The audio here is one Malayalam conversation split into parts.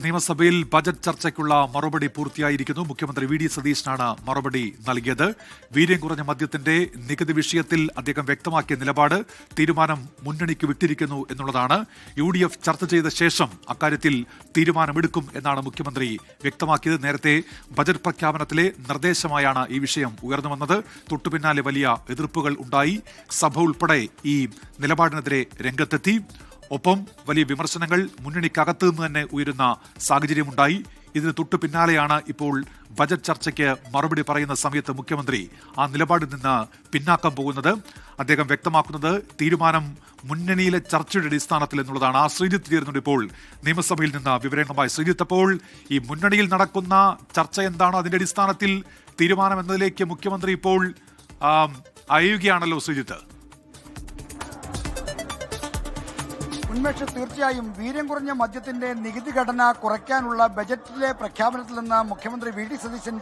നിയമസഭയിൽ ബജറ്റ് ചർച്ചയ്ക്കുള്ള മറുപടി പൂർത്തിയായിരിക്കുന്നു. മുഖ്യമന്ത്രി വി ഡി സതീശനാണ് മറുപടി നൽകിയത്. വീര്യം കുറഞ്ഞ മദ്യത്തിന്റെ നികുതി വിഷയത്തിൽ അദ്ദേഹം വ്യക്തമാക്കിയ നിലപാട് തീരുമാനം മുന്നണിക്ക് വിട്ടിരിക്കുന്നു എന്നുള്ളതാണ്. UDF ചർച്ച ചെയ്ത ശേഷം അക്കാര്യത്തിൽ തീരുമാനമെടുക്കും എന്നാണ് മുഖ്യമന്ത്രി വ്യക്തമാക്കിയത്. നേരത്തെ ബജറ്റ് പ്രഖ്യാപനത്തിലെ നിർദ്ദേശമായാണ് ഈ വിഷയം ഉയർന്നു വന്നത്. തൊട്ടുപിന്നാലെ വലിയ എതിർപ്പുകൾ ഉണ്ടായി. സഭ ഉൾപ്പെടെ ഈ നിലപാടിനെതിരെ രംഗത്തെത്തി. ഒപ്പം വലിയ വിമർശനങ്ങൾ മുന്നണിക്കകത്ത് നിന്ന് തന്നെ ഉയരുന്ന സാഹചര്യമുണ്ടായി. ഇതിന് തൊട്ടു പിന്നാലെയാണ് ഇപ്പോൾ ബജറ്റ് ചർച്ചയ്ക്ക് മറുപടി പറയുന്ന സമയത്ത് മുഖ്യമന്ത്രി ആ നിലപാടിൽ നിന്ന് പിന്നാക്കം പോകുന്നത്. അദ്ദേഹം വ്യക്തമാക്കുന്നത് തീരുമാനം മുന്നണിയിലെ ചർച്ചയുടെ അടിസ്ഥാനത്തിൽ എന്നുള്ളതാണ്. ആ ശ്രീജിത്ത് ചേരുന്നുണ്ട് ഇപ്പോൾ നിയമസഭയിൽ നിന്ന് വിവരങ്ങളുമായി. ശ്രീജിത്ത്, അപ്പോൾ ഈ മുന്നണിയിൽ നടക്കുന്ന ചർച്ച എന്താണോ അതിന്റെ അടിസ്ഥാനത്തിൽ തീരുമാനം എന്നതിലേക്ക് മുഖ്യമന്ത്രി ഇപ്പോൾ അയയുകയാണല്ലോ ശ്രീജിത്ത്. ഉന്മേഷ്, തീർച്ചയായും വീര്യം കുറഞ്ഞ മദ്യത്തിന്റെ നികുതി ഘടന കുറയ്ക്കാനുള്ള ബജറ്റിലെ പ്രഖ്യാപനത്തിൽ നിന്ന് മുഖ്യമന്ത്രി വി ഡി സതീശൻ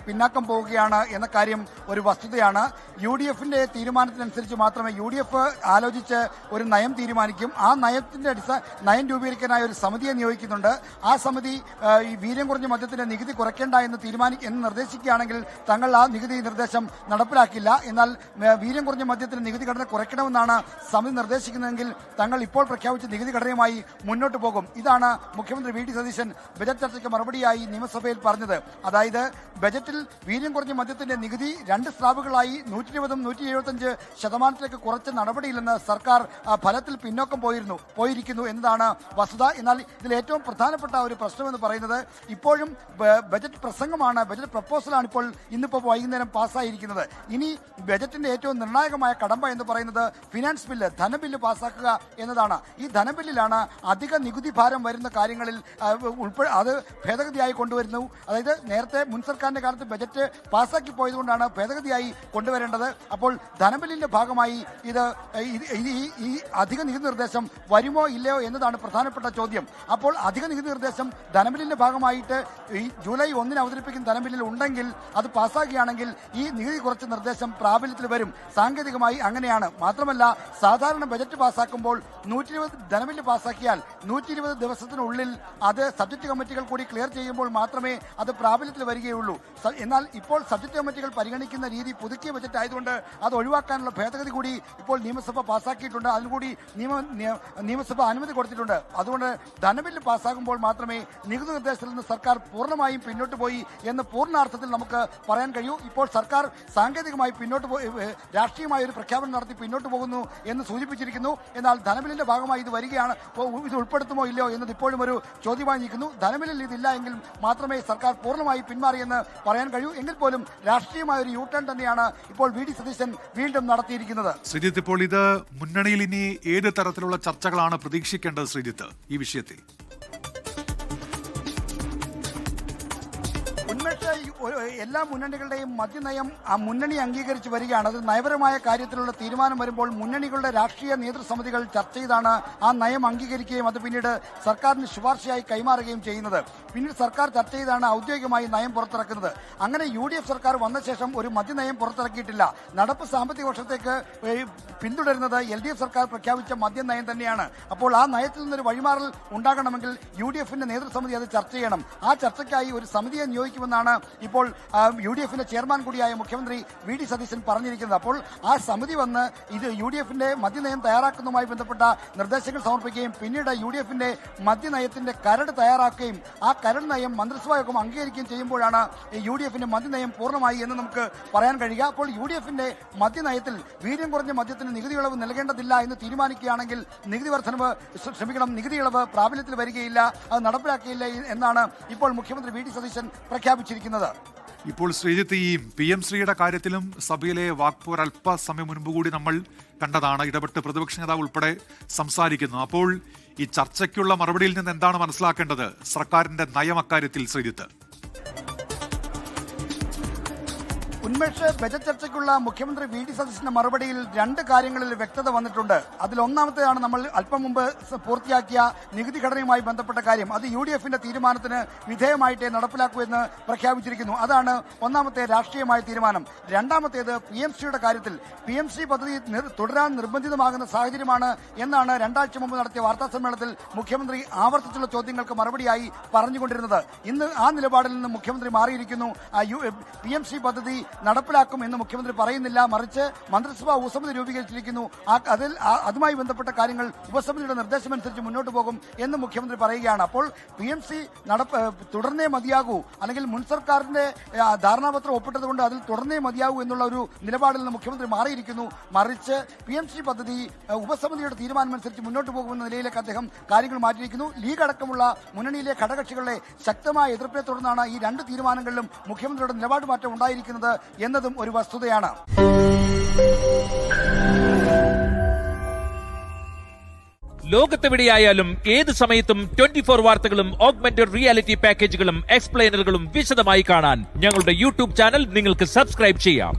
പിന്നാക്കം പോവുകയാണ് എന്ന കാര്യം ഒരു വസ്തുതയാണ്. UDFന്റെ തീരുമാനത്തിനനുസരിച്ച് മാത്രമേ UDF ആലോചിച്ച് ഒരു നയം തീരുമാനിക്കും. ആ നയത്തിന്റെ നയം രൂപീകരിക്കാനായി ഒരു സമിതിയെ നിയോഗിക്കുന്നുണ്ട്. ആ സമിതി ഈ വീര്യം കുറഞ്ഞ മദ്യത്തിന്റെ നികുതി കുറയ്ക്കേണ്ട എന്ന് നിർദ്ദേശിക്കുകയാണെങ്കിൽ തങ്ങൾ ആ നികുതി നിർദ്ദേശം നടപ്പിലാക്കില്ല. എന്നാൽ വീര്യം കുറഞ്ഞ മദ്യത്തിന്റെ നികുതി ഘടന കുറയ്ക്കണമെന്നാണ് സമിതി നിർദ്ദേശിക്കുന്നതെങ്കിൽ തങ്ങൾ ഇപ്പോൾ പ്രഖ്യാപിച്ച നികുതി ഘടനയുമായി മുന്നോട്ട് പോകും. ഇതാണ് മുഖ്യമന്ത്രി വി ഡി സതീശൻ ബജറ്റ് ചർച്ചയ്ക്ക് മറുപടിയായി നിയമസഭയിൽ പറഞ്ഞത്. അതായത് ബജറ്റിൽ വീര്യം കുറഞ്ഞ മദ്യത്തിന്റെ നികുതി 2 സ്ലാബുകളായി 120-ഉം 175% കുറച്ച നടപടിയില്ലെന്ന് സർക്കാർ ഫലത്തിൽ പിന്നോക്കം പോയിരിക്കുന്നു എന്നതാണ് വസ്തുത. എന്നാൽ ഇതിൽ ഏറ്റവും പ്രധാനപ്പെട്ട ഒരു പ്രശ്നമെന്ന് പറയുന്നത് ഇപ്പോഴും ബജറ്റ് പ്രസംഗമാണ്, ബജറ്റ് പ്രപ്പോസലാണ് ഇന്നിപ്പോൾ വൈകുന്നേരം പാസ്സായിരിക്കുന്നത്. ഇനി ബജറ്റിന്റെ ഏറ്റവും നിർണായകമായ കടമ്പ എന്ന് പറയുന്നത് ഫിനാൻസ് ബില്ല്, ധനബില്ല് പാസ്സാക്കുക എന്നതാണ്. ഈ ധനബില്ലിലാണ് അധിക നികുതി ഭാരം വരുന്ന കാര്യങ്ങളിൽ അത് ഭേദഗതിയായി കൊണ്ടുവരുന്നു. അതായത് നേരത്തെ മുൻ സർക്കാരിന്റെ കാലത്ത് ബജറ്റ് പാസ്സാക്കി പോയതുകൊണ്ടാണ് ഭേദഗതിയായി കൊണ്ടുവരേണ്ടത്. അപ്പോൾ ധനബില്ലിന്റെ ഭാഗമായി ഈ അധിക നികുതി നിർദ്ദേശം വരുമോ ഇല്ലയോ എന്നതാണ് പ്രധാനപ്പെട്ട ചോദ്യം. അപ്പോൾ അധിക നികുതി നിർദ്ദേശം ധനബില്ലിന്റെ ഭാഗമായിട്ട് ഈ ജൂലൈ 1-ന് അവതരിപ്പിക്കുന്ന ധനബില്ലിൽ ഉണ്ടെങ്കിൽ അത് പാസ്സാക്കുകയാണെങ്കിൽ ഈ നികുതി കുറച്ച നിർദ്ദേശം പ്രാബല്യത്തിൽ വരും. സാങ്കേതികമായി അങ്ങനെയാണ്. മാത്രമല്ല, സാധാരണ ബജറ്റ് പാസ്സാക്കുമ്പോൾ 120 ധനബില്ല് പാസ്സാക്കിയാൽ 120 ദിവസത്തിനുള്ളിൽ അത് സബ്ജക്ട് കമ്മിറ്റികൾ കൂടി ക്ലിയർ ചെയ്യുമ്പോൾ മാത്രമേ അത് പ്രാബല്യത്തിൽ വരികയുള്ളൂ. എന്നാൽ ഇപ്പോൾ സബ്ജക്ട് കമ്മിറ്റികൾ പരിഗണിക്കുന്ന രീതി പുതുക്കിയ ബജറ്റ് ആയതുകൊണ്ട് അത് ഒഴിവാക്കാനുള്ള ഭേദഗതി കൂടി ഇപ്പോൾ നിയമസഭ പാസ്സാക്കിയിട്ടുണ്ട്. അതിനുകൂടി നിയമസഭ അനുമതി കൊടുത്തിട്ടുണ്ട്. അതുകൊണ്ട് ധനബില്ല് പാസ്സാകുമ്പോൾ മാത്രമേ നികുതി നിർദ്ദേശത്തിൽ നിന്ന് സർക്കാർ പൂർണ്ണമായും പിന്നോട്ട് പോയി എന്ന് പൂർണ്ണാർത്ഥത്തിൽ നമുക്ക് പറയാൻ കഴിയൂ. ഇപ്പോൾ സർക്കാർ സാങ്കേതികമായി രാഷ്ട്രീയമായ ഒരു പ്രഖ്യാപനം നടത്തി പിന്നോട്ട് പോകുന്നു എന്ന് സൂചിപ്പിച്ചിരിക്കുന്നു. എന്നാൽ ധനബില്ലിന്റെ ഭാഗമായി ഇത് വരികയാണ്, ഇത് ഉൾപ്പെടുത്തുമോ ഇല്ലയോ എന്നത് ഇപ്പോഴും ഒരു ചോദ്യമായി നിൽക്കുന്നു. ധനബില്ലിൽ ഇതില്ല എങ്കിൽ മാത്രമേ സർക്കാർ പൂർണ്ണമായി പിന്മാറിയെന്ന് പറയാൻ കഴിയൂ. എങ്കിൽ പോലും രാഷ്ട്രീയമായ ഒരു യൂട്ടേൺ തന്നെയാണ് ഇപ്പോൾ വി ഡി സതീശൻ വീണ്ടും നടത്തിയിരിക്കുന്നത്. ശ്രീജിത്ത്, ഇപ്പോൾ ഇത് മുന്നണിയിൽ ഇനി ഏത് തരത്തിലുള്ള ചർച്ചകളാണ് പ്രതീക്ഷിക്കേണ്ടത് ശ്രീജിത്ത് ഈ വിഷയത്തിൽ? എല്ലാ മുന്നണികളുടെയും മദ്യനയം മുന്നണി അംഗീകരിച്ച് വരികയാണ്. അത് നയപരമായ കാര്യത്തിലുള്ള തീരുമാനം വരുമ്പോൾ മുന്നണികളുടെ രാഷ്ട്രീയ നേതൃസമിതികൾ ചർച്ച ചെയ്താണ് ആ നയം അംഗീകരിക്കുകയും അത് പിന്നീട് സർക്കാരിന് ശുപാർശയായി കൈമാറുകയും ചെയ്യുന്നത്. പിന്നീട് സർക്കാർ ചർച്ച ചെയ്താണ് ഔദ്യോഗികമായി നയം പുറത്തിറക്കുന്നത്. അങ്ങനെ UDF സർക്കാർ വന്ന ശേഷം ഒരു മദ്യനയം പുറത്തിറക്കിയിട്ടില്ല. നടപ്പ് സാമ്പത്തിക വർഷത്തേക്ക് പിന്തുടരുന്നത് LDF സർക്കാർ പ്രഖ്യാപിച്ച മദ്യനയം തന്നെയാണ്. അപ്പോൾ ആ നയത്തിൽ നിന്നൊരു വഴിമാറൽ ഉണ്ടാകണമെങ്കിൽ UDFന്റെ നേതൃസമിതി അത് ചർച്ച ചെയ്യണം. ആ ചർച്ചയ്ക്കായി ഒരു സമിതിയെ നിയോഗിക്കുമെന്നാണ് ഇപ്പോൾ UDFന്റെ ചെയർമാൻ കൂടിയായ മുഖ്യമന്ത്രി വി ഡി സതീശൻ പറഞ്ഞിരിക്കുന്നത്. അപ്പോൾ ആ സമിതി വന്ന് ഇത് UDFന്റെ മദ്യനയം തയ്യാറാക്കുന്നതുമായി ബന്ധപ്പെട്ട നിർദ്ദേശങ്ങൾ സമർപ്പിക്കുകയും പിന്നീട് UDFന്റെ മദ്യനയത്തിന്റെ കരട് തയ്യാറാക്കുകയും ആ കരട് നയം മന്ത്രിസഭാ യോഗം അംഗീകരിക്കുകയും ചെയ്യുമ്പോഴാണ് UDFന്റെ മദ്യനയം പൂർണ്ണമായി എന്ന് നമുക്ക് പറയാൻ കഴിയുക. അപ്പോൾ UDFന്റെ മദ്യനയത്തിൽ വീര്യം കുറഞ്ഞ മദ്യത്തിന് നികുതി ഇളവ് നൽകേണ്ടതില്ല എന്ന് തീരുമാനിക്കുകയാണെങ്കിൽ നികുതി ഇളവ് പ്രാബല്യത്തിൽ വരികയില്ല, അത് നടപ്പിലാക്കിയില്ല എന്നാണ് ഇപ്പോൾ മുഖ്യമന്ത്രി വി ഡി സതീശൻ പ്രഖ്യാപിച്ചിരിക്കുന്നത്. ഇപ്പോൾ ശ്രീജിത്ത്, ഈ PM ശ്രീയുടെ കാര്യത്തിലും സഭയിലെ വാക്പോർ അല്പസമയം മുൻപ് കൂടി നമ്മൾ കണ്ടതാണ്. ഇടപെട്ട് പ്രതിപക്ഷ നേതാവ് ഉൾപ്പെടെ സംസാരിക്കുന്നു. അപ്പോൾ ഈ ചർച്ചയ്ക്കുള്ള മറുപടിയിൽ നിന്ന് എന്താണ് മനസ്സിലാക്കേണ്ടത് സർക്കാരിന്റെ നയം അക്കാര്യത്തിൽ ശ്രീജിത്ത്? ഉന്മേഷ്, ബജറ്റ് ചർച്ചയ്ക്കുള്ള മുഖ്യമന്ത്രി വി ഡി സതീശന്റെ മറുപടിയിൽ രണ്ട് കാര്യങ്ങളിൽ വ്യക്തത വന്നിട്ടുണ്ട്. അതിൽ ഒന്നാമത്തേതാണ് നമ്മൾ അല്പം മുമ്പ് പൂർത്തിയാക്കിയ നികുതി ഘടനയുമായി ബന്ധപ്പെട്ട കാര്യം. അത് UDFന്റെ തീരുമാനത്തിന് വിധേയമായിട്ടേ നടപ്പിലാക്കൂ എന്ന് പ്രഖ്യാപിച്ചിരിക്കുന്നു. അതാണ് ഒന്നാമത്തെ രാഷ്ട്രീയമായ തീരുമാനം. രണ്ടാമത്തേത് PMCയുടെ കാര്യത്തിൽ PMC പദ്ധതി തുടരാൻ നിർബന്ധിതമാകുന്ന സാഹചര്യമാണ് എന്നാണ് രണ്ടാഴ്ച മുമ്പ് നടത്തിയ വാർത്താ സമ്മേളനത്തിൽ മുഖ്യമന്ത്രി ആവർത്തിച്ചുള്ള ചോദ്യങ്ങൾക്ക് മറുപടിയായി പറഞ്ഞുകൊണ്ടിരുന്നത്. ഇന്ന് ആ നിലപാടിൽ നിന്ന് മുഖ്യമന്ത്രി മാറിയിരിക്കുന്നു. PMC പദ്ധതി നടപ്പിലാക്കും എന്ന് മുഖ്യമന്ത്രി പറയുന്നില്ല, മറിച്ച് മന്ത്രിസഭാ ഉപസമിതി രൂപീകരിച്ചിരിക്കുന്നു. അതുമായി ബന്ധപ്പെട്ട കാര്യങ്ങൾ ഉപസമിതിയുടെ നിർദ്ദേശമനുസരിച്ച് മുന്നോട്ട് പോകും എന്ന് മുഖ്യമന്ത്രി പറയുകയാണ്. അപ്പോൾ PMC തുടർന്നേ മതിയാകൂ, അല്ലെങ്കിൽ മുൻ സർക്കാരിന്റെ ധാരണാപത്രം ഒപ്പിട്ടതുകൊണ്ട് അതിൽ തുടർന്നേ മതിയാകൂ എന്നുള്ള ഒരു നിലപാടിൽ നിന്ന് മുഖ്യമന്ത്രി മാറിയിരിക്കുന്നു. മറിച്ച് PMC പദ്ധതി ഉപസമിതിയുടെ തീരുമാനമനുസരിച്ച് മുന്നോട്ട് പോകുമെന്ന നിലയിലേക്ക് അദ്ദേഹം കാര്യങ്ങൾ മാറ്റിയിരിക്കുന്നു. ലീഗ് അടക്കമുള്ള മുന്നണിയിലെ ഘടകകക്ഷികളുടെ ശക്തമായ എതിർപ്പിനെ തുടർന്നാണ് ഈ രണ്ട് തീരുമാനങ്ങളിലും മുഖ്യമന്ത്രിയുടെ നിലപാട് മാറ്റം ഉണ്ടായിരിക്കുന്നത് എന്നതും ഒരു വസ്തുതയാണ്. ലോകത്തെവിടെയായാലും ഏത് സമയത്തും 24 വാർത്തകളും ഓഗ്മെന്റഡ് റിയാലിറ്റി പാക്കേജുകളും എക്സ്പ്ലെയിനറുകളും വിശദമായി കാണാൻ ഞങ്ങളുടെ യൂട്യൂബ് ചാനൽ നിങ്ങൾക്ക് സബ്സ്ക്രൈബ് ചെയ്യാം.